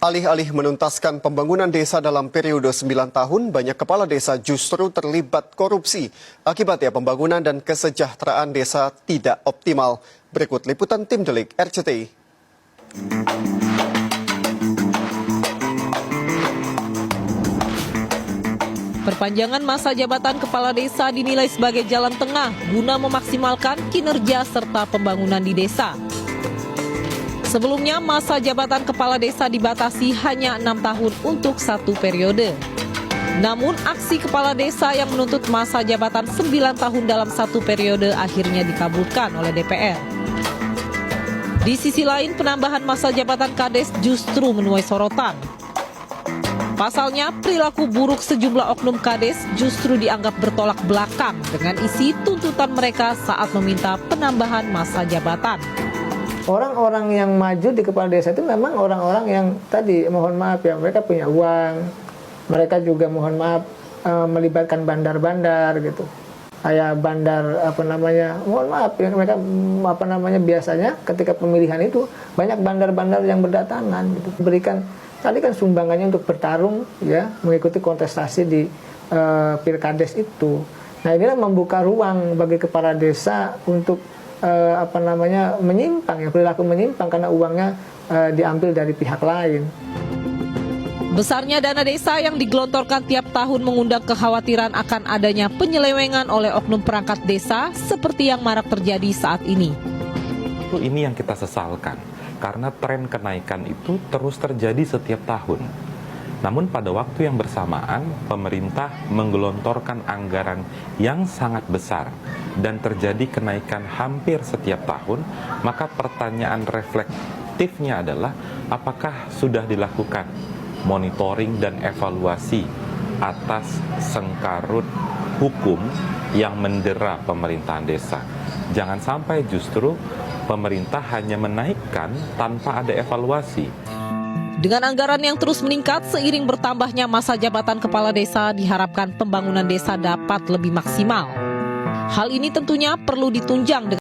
Alih-alih menuntaskan pembangunan desa dalam periode 9 tahun, banyak kepala desa justru terlibat korupsi. Akibatnya pembangunan dan kesejahteraan desa tidak optimal. Berikut liputan tim Delik RCTI. Perpanjangan masa jabatan kepala desa dinilai sebagai jalan tengah guna memaksimalkan kinerja serta pembangunan di desa. Sebelumnya, masa jabatan kepala desa dibatasi hanya 6 tahun untuk satu periode. Namun, aksi kepala desa yang menuntut masa jabatan 9 tahun dalam satu periode akhirnya dikabulkan oleh DPR. Di sisi lain, penambahan masa jabatan Kades justru menuai sorotan. Pasalnya, perilaku buruk sejumlah oknum Kades justru dianggap bertolak belakang dengan isi tuntutan mereka saat meminta penambahan masa jabatan. Orang-orang yang maju di kepala desa itu memang orang-orang yang tadi, mohon maaf ya, mereka punya uang, mereka juga mohon maaf melibatkan bandar-bandar gitu. Kayak bandar mohon maaf ya, mereka biasanya ketika pemilihan itu banyak bandar-bandar yang berdatangan gitu. Berikan tadi kan sumbangannya untuk bertarung ya, mengikuti kontestasi di Pilkades itu. Nah, inilah membuka ruang bagi kepala desa untuk menyimpang ya, perilaku menyimpang karena uangnya diambil dari pihak lain. Besarnya dana desa yang digelontorkan tiap tahun mengundang kekhawatiran akan adanya penyelewengan oleh oknum perangkat desa seperti yang marak terjadi saat ini. Ini yang kita sesalkan karena tren kenaikan itu terus terjadi setiap tahun. Namun pada waktu yang bersamaan, pemerintah menggelontorkan anggaran yang sangat besar dan terjadi kenaikan hampir setiap tahun, maka pertanyaan reflektifnya adalah apakah sudah dilakukan monitoring dan evaluasi atas sengkarut hukum yang mendera pemerintahan desa. Jangan sampai justru pemerintah hanya menaikkan tanpa ada evaluasi. Dengan anggaran yang terus meningkat seiring bertambahnya masa jabatan kepala desa, diharapkan pembangunan desa dapat lebih maksimal. Hal ini tentunya perlu ditunjang dengan